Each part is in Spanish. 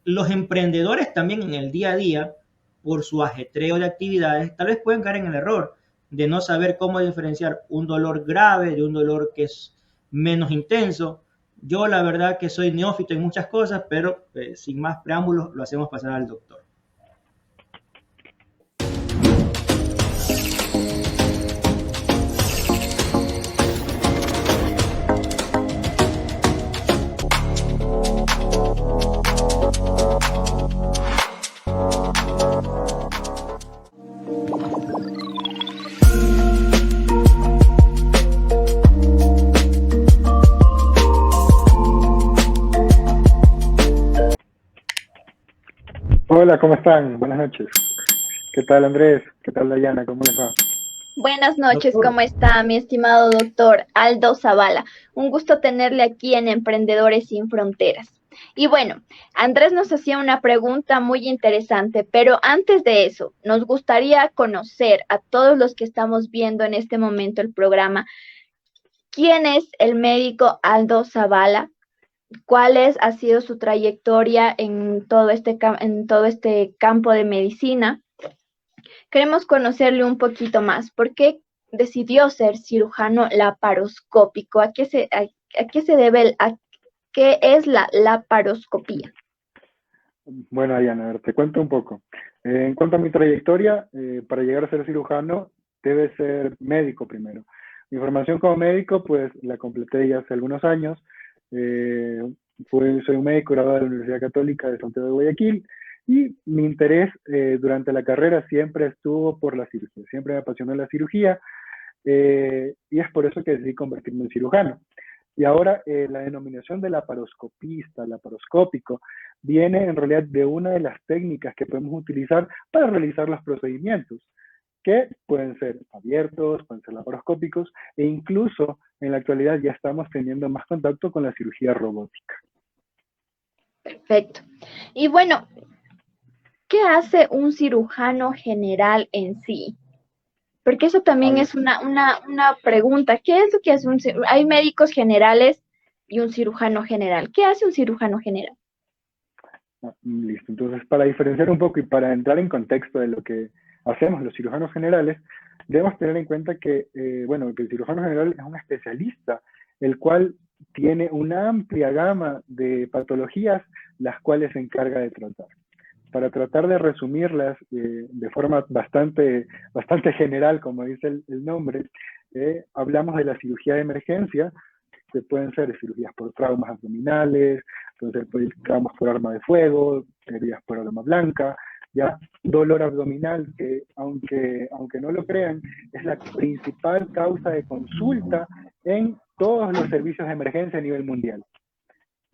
los emprendedores también en el día a día, por su ajetreo de actividades, tal vez pueden caer en el error de no saber cómo diferenciar un dolor grave de un dolor que es menos intenso. Yo la verdad que soy neófito en muchas cosas, pero sin más preámbulos lo hacemos pasar al doctor. Hola, ¿cómo están? Buenas noches. ¿Qué tal, Andrés? ¿Qué tal, Dayana? ¿Cómo les va? Buenas noches, Doctor, ¿cómo está mi estimado doctor Aldo Zavala? Un gusto tenerle aquí en Emprendedores Sin Fronteras. Y bueno, Andrés nos hacía una pregunta muy interesante, pero antes de eso, nos gustaría conocer a todos los que estamos viendo en este momento el programa, ¿quién es el médico Aldo Zavala? Ha sido su trayectoria en en todo este campo de medicina? Queremos conocerle un poquito más. ¿Por qué decidió ser cirujano laparoscópico? A qué se debe a qué es la laparoscopía? Bueno, Dayana, a ver, te cuento un poco. En cuanto a mi trayectoria, para llegar a ser cirujano, debe ser médico primero. Mi formación como médico, pues la completé ya hace algunos años. Eh, Soy un médico graduado de la Universidad Católica de Santiago de Guayaquil y mi interés durante la carrera siempre estuvo por la cirugía. Siempre me apasionó la cirugía y es por eso que decidí convertirme en cirujano. Y ahora la denominación de laparoscopista, laparoscópico, viene en realidad de una de las técnicas que podemos utilizar para realizar los procedimientos, que pueden ser abiertos, pueden ser laparoscópicos, e incluso en la actualidad ya estamos teniendo más contacto con la cirugía robótica. Perfecto. Y bueno, ¿qué hace un cirujano general en sí? Porque eso A también ver, es una pregunta. ¿Qué es lo que hace Hay médicos generales y un cirujano general. ¿Qué hace un cirujano general? listo. Entonces, para diferenciar un poco y para entrar en contexto de lo que hacemos los cirujanos generales, debemos tener en cuenta que, bueno, que el cirujano general es un especialista, el cual tiene una amplia gama de patologías las cuales se encarga de tratar. Para tratar de resumirlas de forma bastante general, como dice el nombre, hablamos de la cirugía de emergencia, que pueden ser cirugías por traumas abdominales, pueden ser traumas por arma de fuego, heridas por arma blanca, ya dolor abdominal, que aunque no lo crean, es la principal causa de consulta en todos los servicios de emergencia a nivel mundial.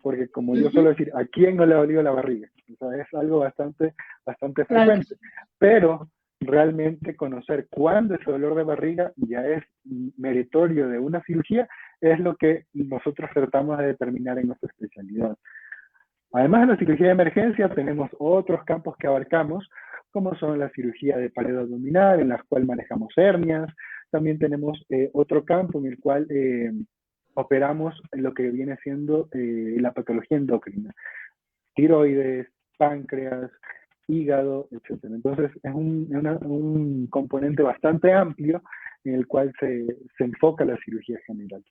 Porque como yo suelo Ujú, decir, ¿a quién no le ha dolido la barriga? O sea, es algo bastante claro que frecuente. sí. Pero realmente conocer cuándo ese dolor de barriga ya es meritorio de una cirugía es lo que nosotros tratamos de determinar en nuestra especialidad. Además de la cirugía de emergencia, tenemos otros campos que abarcamos, como son la cirugía de pared abdominal, en la cual manejamos hernias. También tenemos otro campo en el cual operamos en lo que viene siendo la patología endocrina, tiroides, páncreas, hígado, etcétera. Entonces es un componente bastante amplio en el cual se enfoca la cirugía general.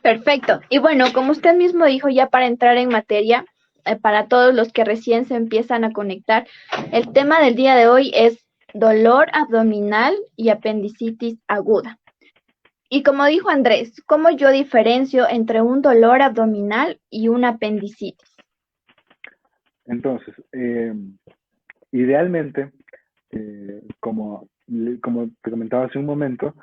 Perfecto. Y bueno, como usted mismo dijo, ya para entrar en materia, para todos los que recién se empiezan a conectar, el tema del día de hoy es dolor abdominal y apendicitis aguda. Y como dijo Andrés, ¿cómo yo diferencio entre un dolor abdominal y una apendicitis? Entonces, idealmente, como te comentaba hace un momento,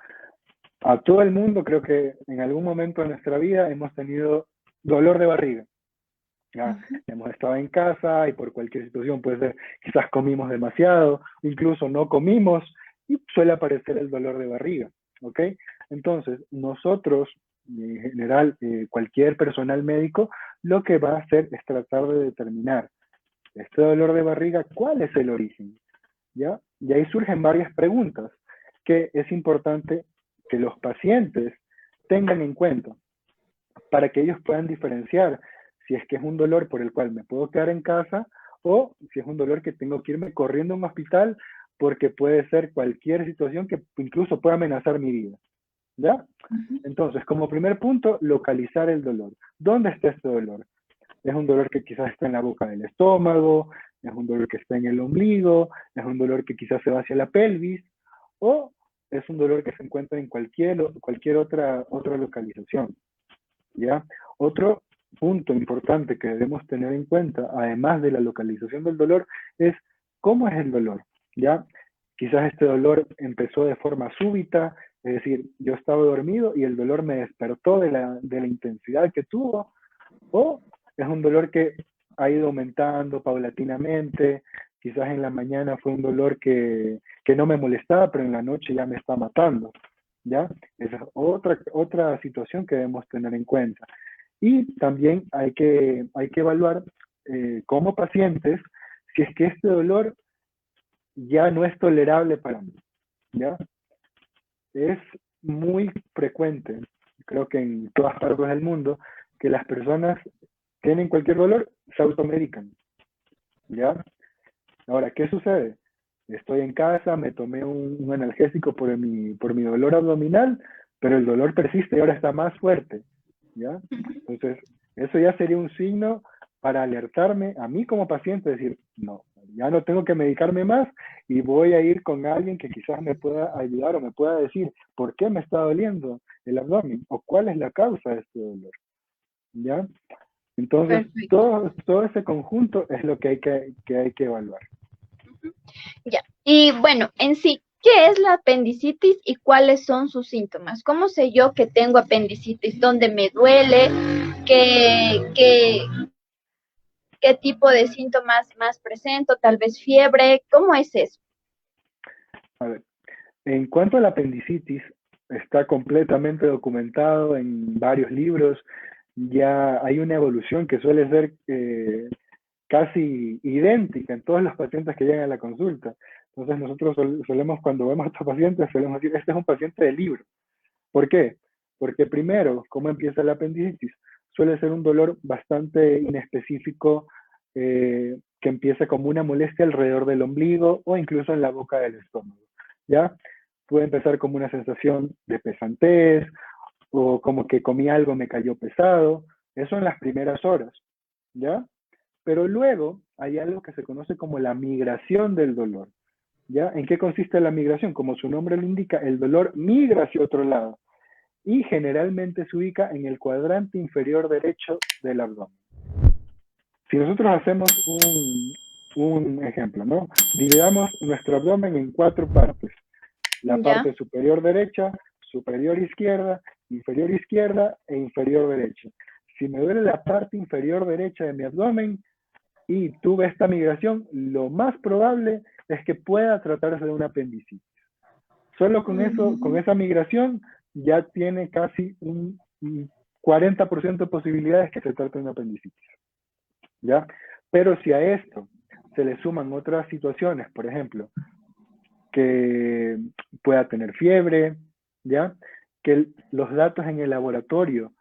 a todo el mundo creo que en algún momento de nuestra vida hemos tenido dolor de barriga. Ya Ujú. hemos estado en casa y por cualquier situación puede ser, quizás comimos demasiado, incluso no comimos y suele aparecer el dolor de barriga, ¿ok? Entonces, nosotros, en general, cualquier personal médico, lo que va a hacer es tratar de determinar este dolor de barriga, ¿cuál es el origen? ¿Ya? Y ahí surgen varias preguntas que es importante que los pacientes tengan en cuenta para que ellos puedan diferenciar si es que es un dolor por el cual me puedo quedar en casa o si es un dolor que tengo que irme corriendo a un hospital porque puede ser cualquier situación que incluso pueda amenazar mi vida. ¿Ya? Entonces, como primer punto, localizar el dolor. ¿Dónde está este dolor? Es un dolor que quizás está en la boca del estómago, es un dolor que está en el ombligo, es un dolor que quizás se va hacia la pelvis, o es un dolor que se encuentra en cualquier otra localización. ¿Ya? Otro punto importante que debemos tener en cuenta, además de la localización del dolor, es cómo es el dolor. ¿Ya? Quizás este dolor empezó de forma súbita, es decir, yo estaba dormido y el dolor me despertó de la intensidad que tuvo, o es un dolor que ha ido aumentando paulatinamente, quizás en la mañana fue un dolor que no me molestaba, pero en la noche ya me está matando, ¿ya? Esa es otra situación que debemos tener en cuenta. Y también hay que evaluar como pacientes si es que este dolor ya no es tolerable para mí, ¿ya? Es muy frecuente, creo que en todas partes del mundo, que las personas tienen cualquier dolor, se automedican, ¿ya? Ahora, ¿qué sucede? Estoy en casa, me tomé un analgésico por mi dolor abdominal, pero el dolor persiste y ahora está más fuerte, ¿ya? Entonces, eso ya sería un signo para alertarme a mí como paciente, decir, no, ya no tengo que medicarme más y voy a ir con alguien que quizás me pueda ayudar o me pueda decir por qué me está doliendo el abdomen o cuál es la causa de este dolor, ¿ya? Entonces, Perfecto. todo ese conjunto es lo que hay que evaluar. Ya. Y bueno, en sí, ¿qué es la apendicitis y cuáles son sus síntomas? ¿Cómo sé yo que tengo apendicitis? ¿Dónde me duele? ¿Qué, qué, qué tipo de síntomas más presento? Tal vez fiebre. ¿Cómo es eso? A ver, en cuanto a la apendicitis, está completamente documentado en varios libros. Ya hay una evolución que suele ser casi idéntica en todos los pacientes que llegan a la consulta. Entonces nosotros solemos, cuando vemos a estos pacientes, solemos decir, este es un paciente de libro. ¿Por qué? Porque primero, ¿cómo empieza la apendicitis? Suele ser un dolor bastante inespecífico, que empieza como una molestia alrededor del ombligo o incluso en la boca del estómago, ¿ya? Puede empezar como una sensación de pesantez o como que comí algo, me cayó pesado. Eso en las primeras horas, ¿ya? Pero luego hay algo que se conoce como la migración del dolor, ¿ya? ¿En qué consiste la migración? Como su nombre lo indica, el dolor migra hacia otro lado y generalmente se ubica en el cuadrante inferior derecho del abdomen. Si nosotros hacemos un ejemplo, ¿no? Dividamos nuestro abdomen en 4 partes. La Ya. parte superior derecha, superior izquierda e inferior derecha. Si me duele la parte inferior derecha de mi abdomen y tuve esta migración, lo más probable es que pueda tratarse de una apendicitis. Solo con eso, con esa migración, ya tiene casi un 40% de posibilidades que se trate de una apendicitis, ¿ya? Pero si a esto se le suman otras situaciones, por ejemplo, que pueda tener fiebre, ¿ya? Que los datos en el laboratorio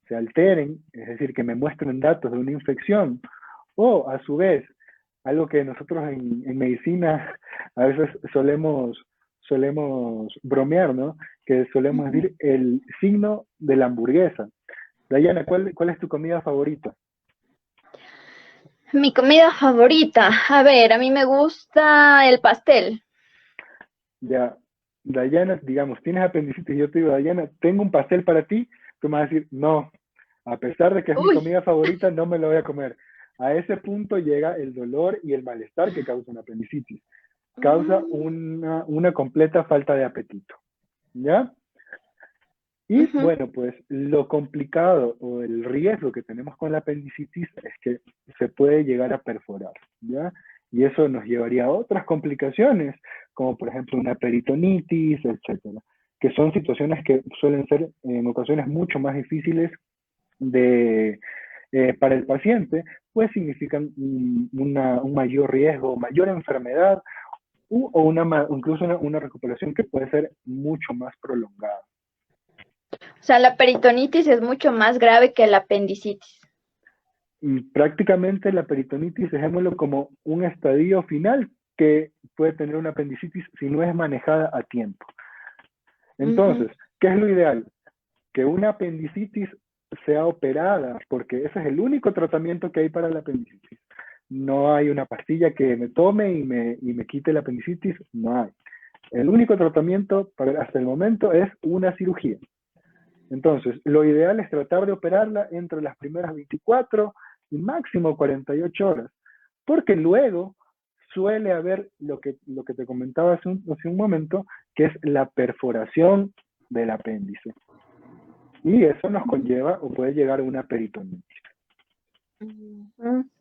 se alteren, es decir, que me muestren datos de una infección, o a su vez, algo que nosotros en medicina a veces solemos bromear, ¿no? Que solemos decir el signo de la hamburguesa. Dayana, ¿cuál es tu comida favorita? Mi comida favorita. A ver, a mí me gusta el pastel. Ya, Dayana, digamos, tienes apendicitis y yo te digo, Dayana, tengo un pastel para ti, tú me vas a decir, no, a pesar de que es mi Uy. comida favorita, no me lo voy a comer. A ese punto llega el dolor y el malestar que causa una apendicitis. Causa una completa falta de apetito, ¿ya? Y bueno, pues lo complicado o el riesgo que tenemos con la apendicitis es que se puede llegar a perforar, ¿ya? Y eso nos llevaría a otras complicaciones, como por ejemplo una peritonitis, etcétera, que son situaciones que suelen ser en ocasiones mucho más difíciles de, para el paciente, pues significan un mayor riesgo, mayor enfermedad o incluso una recuperación que puede ser mucho más prolongada. O sea, la peritonitis es mucho más grave que la apendicitis. prácticamente la peritonitis, dejémoslo como un estadio final que puede tener una apendicitis si no es manejada a tiempo. Entonces, ¿qué es lo ideal? Que una apendicitis sea operada, porque ese es el único tratamiento que hay para la apendicitis. No hay una pastilla que me tome y me quite la apendicitis, no hay. El único tratamiento hasta el momento es una cirugía. Entonces, lo ideal es tratar de operarla entre las primeras 24 y máximo 48 horas, porque luego suele haber lo que te comentaba hace un momento, que es la perforación del apéndice. Y eso nos conlleva o puede llegar a una peritonitis.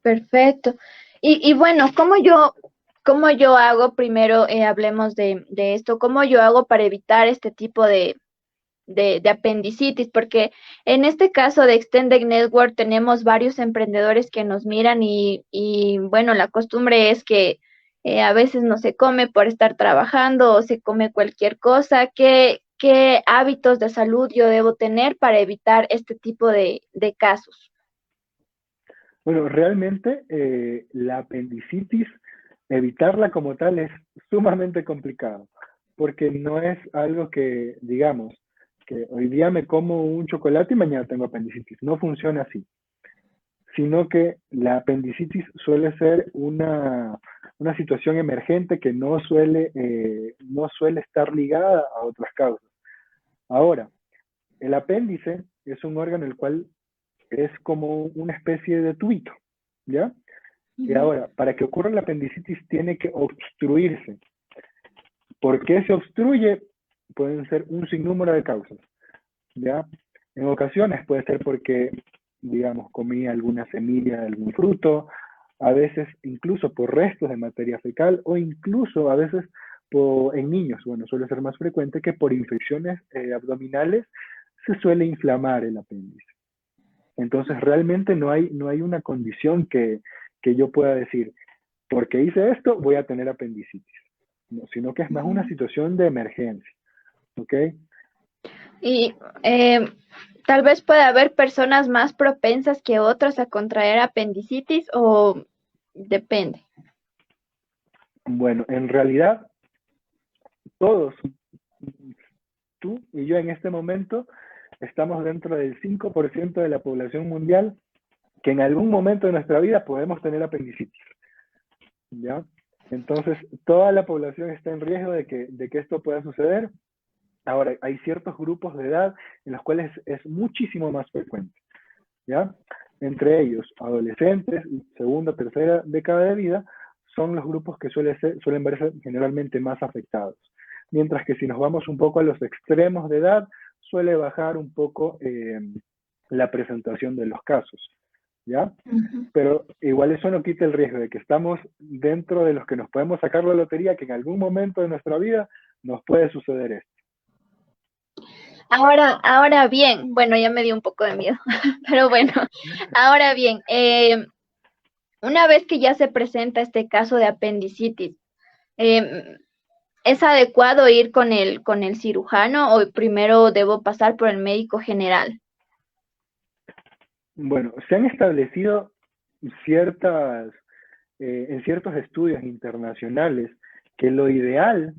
Perfecto. Y bueno, ¿cómo yo hago? Primero hablemos de esto. ¿Cómo yo hago para evitar este tipo de apendicitis? Porque en este caso de Extended Network tenemos varios emprendedores que nos miran y bueno, la costumbre es que a veces no se come por estar trabajando o se come cualquier cosa. ¿Qué hábitos de salud yo debo tener para evitar este tipo de casos? Bueno, realmente la apendicitis, evitarla como tal es sumamente complicado, porque no es algo que, digamos, que hoy día me como un chocolate y mañana tengo apendicitis. No funciona así, sino que la apendicitis suele ser una situación emergente que no suele estar ligada a otras causas. Ahora, el apéndice es un órgano el cual es como una especie de tubito, ¿ya? Y ahora, para que ocurra la apendicitis tiene que obstruirse. ¿Por qué se obstruye? Pueden ser un sinnúmero de causas, ¿ya? En ocasiones puede ser porque, digamos, comí alguna semilla de algún fruto, a veces incluso por restos de materia fecal o incluso a veces en niños, bueno, suele ser más frecuente que por infecciones abdominales se suele inflamar el apéndice. Entonces realmente no hay una condición que yo pueda decir, porque hice esto voy a tener apendicitis, no, sino que es más una situación de emergencia, ¿ok? Y tal vez pueda haber personas más propensas que otras a contraer apendicitis o depende. Bueno, en realidad todos, tú y yo en este momento, estamos dentro del 5% de la población mundial que en algún momento de nuestra vida podemos tener apendicitis, ¿ya? Entonces, toda la población está en riesgo de que esto pueda suceder. Ahora, hay ciertos grupos de edad en los cuales es muchísimo más frecuente, ¿ya? Entre ellos, adolescentes, segunda, tercera década de vida, son los grupos que suelen verse generalmente más afectados. Mientras que si nos vamos un poco a los extremos de edad, suele bajar un poco la presentación de los casos, ¿ya? Pero igual eso no quita el riesgo de que estamos dentro de los que nos podemos sacar la lotería, que en algún momento de nuestra vida nos puede suceder esto. Ahora bien, bueno, ya me dio un poco de miedo, pero bueno, ahora bien, una vez que ya se presenta este caso de apendicitis, ¿es adecuado ir con el cirujano o primero debo pasar por el médico general? Bueno, se han establecido en ciertos estudios internacionales que lo ideal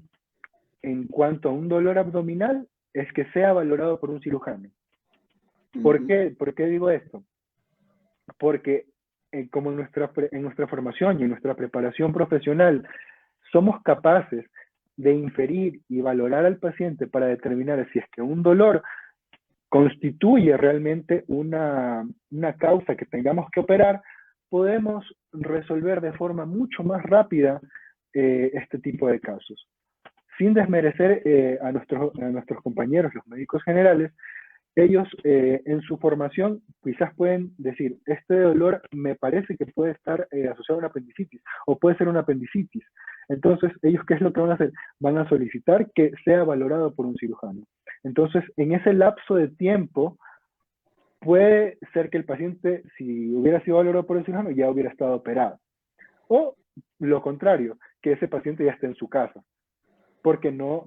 en cuanto a un dolor abdominal es que sea valorado por un cirujano. ¿Por qué digo esto? Porque como en nuestra formación y en nuestra preparación profesional somos capaces de inferir y valorar al paciente para determinar si es que un dolor constituye realmente una causa que tengamos que operar, podemos resolver de forma mucho más rápida este tipo de casos. Sin desmerecer a nuestros compañeros, los médicos generales, ellos en su formación quizás pueden decir, este dolor me parece que puede estar asociado a una apendicitis o puede ser una apendicitis. Entonces, ellos, ¿qué es lo que van a hacer? Van a solicitar que sea valorado por un cirujano. Entonces, en ese lapso de tiempo, puede ser que el paciente, si hubiera sido valorado por el cirujano, ya hubiera estado operado. O lo contrario, que ese paciente ya esté en su casa, porque no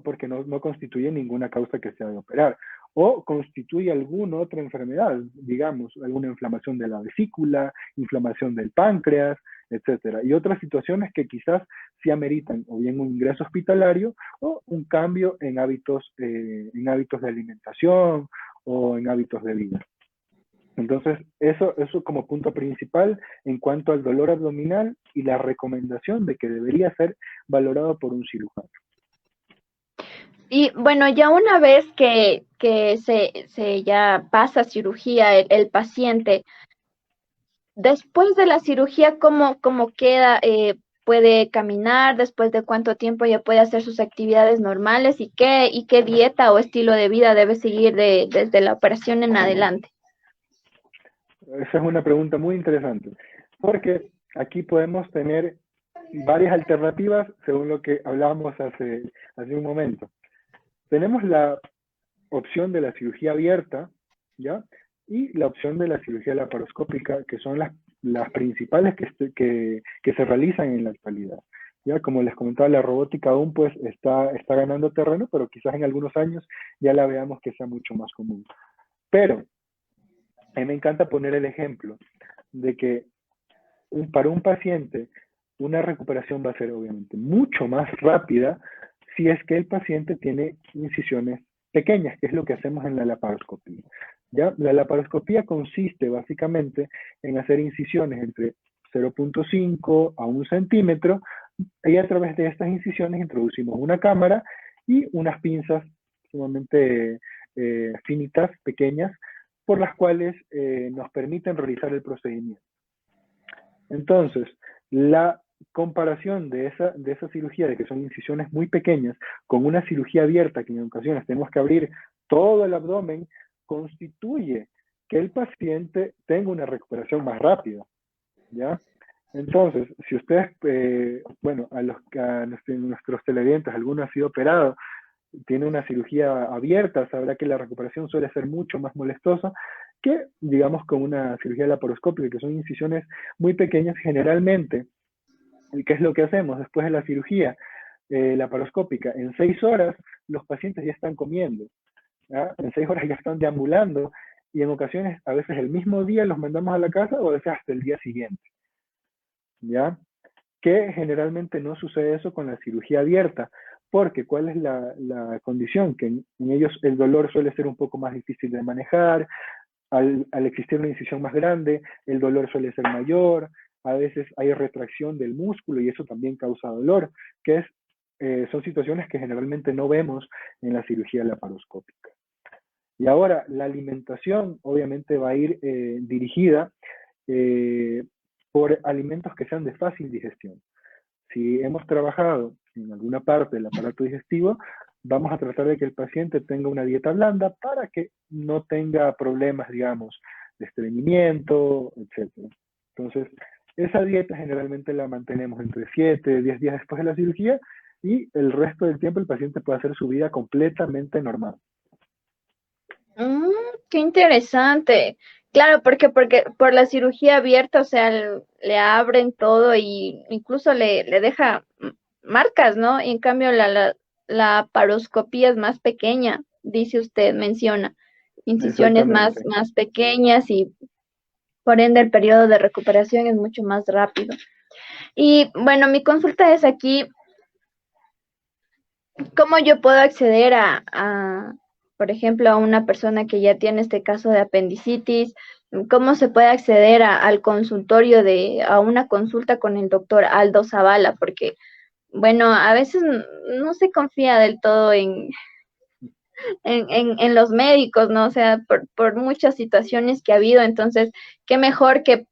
constituye ninguna causa que se ha de operar. o constituye alguna otra enfermedad, digamos, alguna inflamación de la vesícula, inflamación del páncreas, etcétera. Y otras situaciones que quizás sí ameritan o bien un ingreso hospitalario o un cambio en hábitos de alimentación o en hábitos de vida. Entonces, eso como punto principal en cuanto al dolor abdominal y la recomendación de que debería ser valorado por un cirujano. Y bueno, ya una vez que se ya pasa cirugía el paciente, después de la cirugía, ¿cómo queda? ¿Puede caminar? ¿Después de cuánto tiempo ya puede hacer sus actividades normales? ¿Y qué dieta o estilo de vida debe seguir desde la operación en adelante? Esa es una pregunta muy interesante, porque aquí podemos tener varias alternativas según lo que hablábamos hace un momento. Tenemos la opción de la cirugía abierta, ¿ya? Y la opción de la cirugía laparoscópica, que son las principales que se realizan en la actualidad. Ya, como les comentaba, la robótica aún pues está ganando terreno, pero quizás en algunos años ya la veamos que sea mucho más común. Pero a mí me encanta poner el ejemplo de que para un paciente una recuperación va a ser obviamente mucho más rápida si es que el paciente tiene incisiones pequeñas, que es lo que hacemos en la laparoscopía. ¿Ya? La laparoscopía consiste básicamente en hacer incisiones entre 0.5 a 1 centímetro y a través de estas incisiones introducimos una cámara y unas pinzas sumamente finitas, pequeñas, por las cuales nos permiten realizar el procedimiento. Entonces, la comparación de esa cirugía, de que son incisiones muy pequeñas, con una cirugía abierta, que en ocasiones tenemos que abrir todo el abdomen, constituye que el paciente tenga una recuperación más rápida, ¿ya? Entonces, si ustedes, bueno, a nuestros televidentes, alguno ha sido operado, tiene una cirugía abierta, sabrá que la recuperación suele ser mucho más molestosa que, digamos, con una cirugía laparoscópica, que son incisiones muy pequeñas generalmente. ¿Y qué es lo que hacemos después de la cirugía laparoscópica? En 6 horas los pacientes ya están comiendo, ¿ya? En 6 horas ya están deambulando y en ocasiones, a veces el mismo día los mandamos a la casa o a veces hasta el día siguiente, ¿ya? Que generalmente no sucede eso con la cirugía abierta, porque ¿cuál es la condición? Que en ellos el dolor suele ser un poco más difícil de manejar, al existir una incisión más grande, el dolor suele ser mayor, a veces hay retracción del músculo y eso también causa dolor, que son situaciones que generalmente no vemos en la cirugía laparoscópica. Y ahora, la alimentación obviamente va a ir dirigida por alimentos que sean de fácil digestión. Si hemos trabajado en alguna parte del aparato digestivo, vamos a tratar de que el paciente tenga una dieta blanda para que no tenga problemas, digamos, de estreñimiento, etc. Entonces, esa dieta generalmente la mantenemos entre 7 y 10 días después de la cirugía y el resto del tiempo el paciente puede hacer su vida completamente normal. Qué interesante. Claro, porque por la cirugía abierta, o sea, le abren todo y incluso le deja marcas, ¿no? Y en cambio la paroscopía es más pequeña, dice usted, menciona, incisiones Exactamente. más pequeñas y por ende el periodo de recuperación es mucho más rápido. Y bueno, mi consulta es aquí, ¿cómo yo puedo acceder por ejemplo, a una persona que ya tiene este caso de apendicitis? ¿Cómo se puede acceder al consultorio a una consulta con el doctor Aldo Zavala? Porque, bueno, a veces no se confía del todo en los médicos, ¿no? O sea, por muchas situaciones que ha habido, entonces, qué mejor que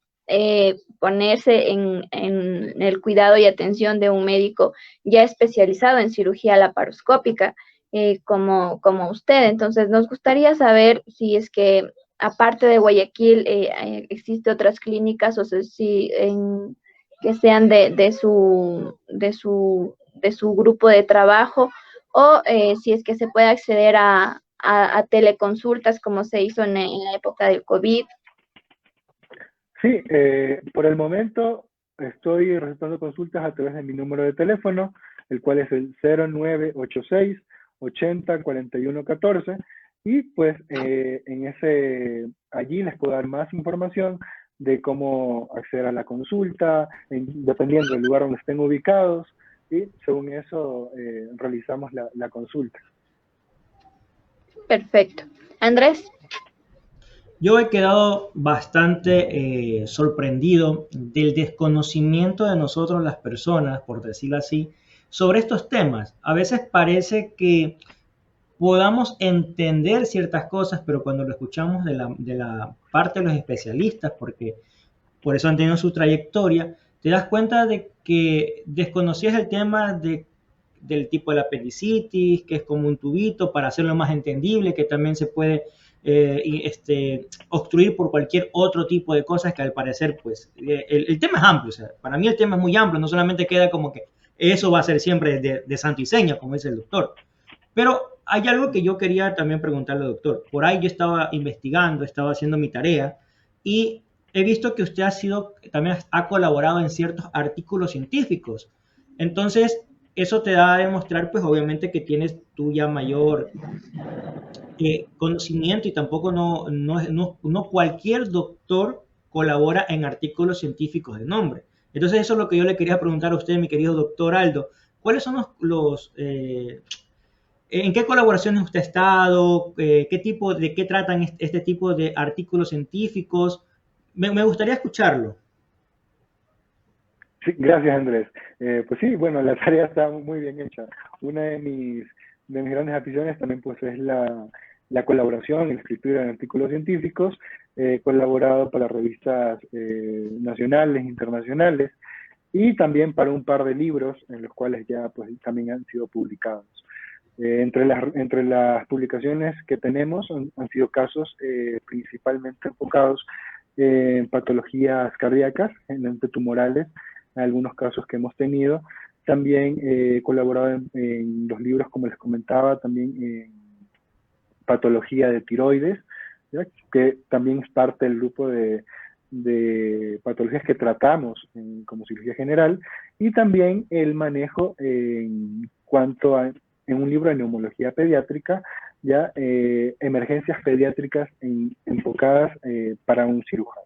ponerse en el cuidado y atención de un médico ya especializado en cirugía laparoscópica, como usted. Entonces, nos gustaría saber si es que, aparte de Guayaquil, existe otras clínicas o sea, si que sean de su grupo de trabajo o si es que se puede acceder a teleconsultas como se hizo en la época del COVID. Sí, por el momento estoy realizando consultas a través de mi número de teléfono, el cual es el 0986 80 41 14, Y pues allí les puedo dar más información de cómo acceder a la consulta, dependiendo del lugar donde estén ubicados, y según eso realizamos la consulta. Perfecto. Andrés. Yo he quedado bastante sorprendido del desconocimiento de nosotros las personas, por decirlo así, sobre estos temas. A veces parece que podamos entender ciertas cosas, pero cuando lo escuchamos de la parte de los especialistas, porque por eso han tenido su trayectoria, te das cuenta de que desconocías el tema del tipo de la apendicitis, que es como un tubito para hacerlo más entendible, que también se puede obstruir por cualquier otro tipo de cosas que al parecer, pues, el tema es amplio. O sea, para mí el tema es muy amplio, no solamente queda como que eso va a ser siempre de santo y seña, como dice el doctor. Pero hay algo que yo quería también preguntarle al doctor. Por ahí yo estaba investigando, estaba haciendo mi tarea y he visto que usted también ha colaborado en ciertos artículos científicos. Entonces, eso te da a demostrar, pues obviamente que tienes tú ya mayor conocimiento y tampoco no cualquier doctor colabora en artículos científicos de nombre. Entonces, eso es lo que yo le quería preguntar a usted, mi querido doctor Aldo. ¿Cuáles son ¿en qué colaboraciones usted ha estado? ¿De qué tratan este tipo de artículos científicos? Me gustaría escucharlo. Sí, gracias, Andrés. Pues sí, bueno, la tarea está muy bien hecha. Una de mis grandes aficiones también pues es la colaboración, la escritura de artículos científicos. He colaborado para revistas nacionales, internacionales, y también para un par de libros en los cuales ya pues también han sido publicados. Entre las publicaciones que tenemos han sido casos principalmente enfocados en patologías cardíacas, en tumorales, algunos casos que hemos tenido. También he colaborado en los libros, como les comentaba, también en patología de tiroides, ¿ya? Que también es parte del grupo de patologías que tratamos como cirugía general, y también el manejo en cuanto a, en un libro de neumología pediátrica, ya emergencias pediátricas enfocadas para un cirujano.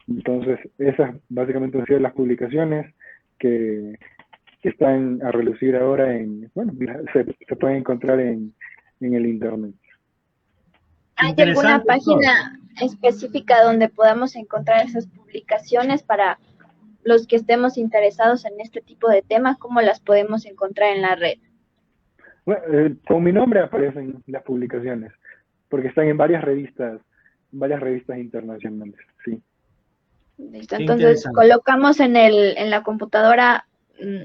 Entonces, esas básicamente han sido las publicaciones que están a relucir ahora bueno, se pueden encontrar en el internet. ¿Hay alguna página específica donde podamos encontrar esas publicaciones para los que estemos interesados en este tipo de temas? ¿Cómo las podemos encontrar en la red? Bueno, con mi nombre aparecen las publicaciones, porque están en varias revistas internacionales, sí. Listo, entonces colocamos en la computadora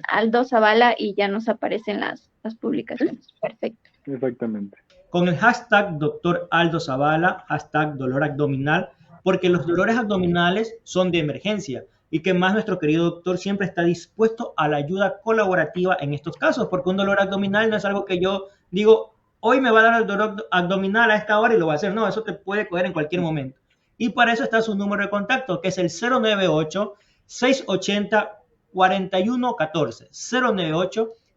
Aldo Zavala y ya nos aparecen las publicaciones. Perfecto. Exactamente. Con el hashtag Dr. Aldo Zavala, hashtag dolor abdominal, porque los dolores abdominales son de emergencia y que más nuestro querido doctor siempre está dispuesto a la ayuda colaborativa en estos casos, porque un dolor abdominal no es algo que yo digo, hoy me va a dar el dolor abdominal a esta hora y lo va a hacer. No, eso te puede coger en cualquier momento. Y para eso está su número de contacto, que es el 098-680-4114.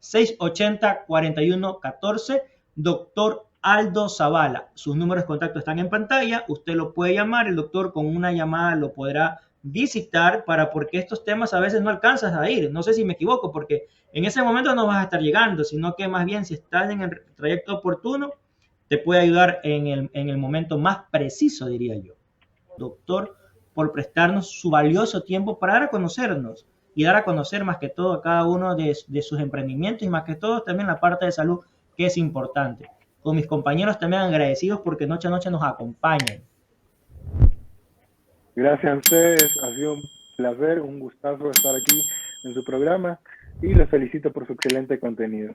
098-680-4114. Doctor Aldo Zavala. Sus números de contacto están en pantalla. Usted lo puede llamar. El doctor con una llamada lo podrá visitar porque estos temas a veces no alcanzas a ir. No sé si me equivoco, porque en ese momento no vas a estar llegando, sino que más bien si estás en el trayecto oportuno, te puede ayudar en el momento más preciso, diría yo. Doctor, por prestarnos su valioso tiempo para dar a conocernos y dar a conocer más que todo a cada uno de sus emprendimientos y más que todo también la parte de salud, que es importante. Con mis compañeros también agradecidos porque noche a noche nos acompañan. Gracias a ustedes, ha sido un placer, un gustazo estar aquí en su programa y los felicito por su excelente contenido.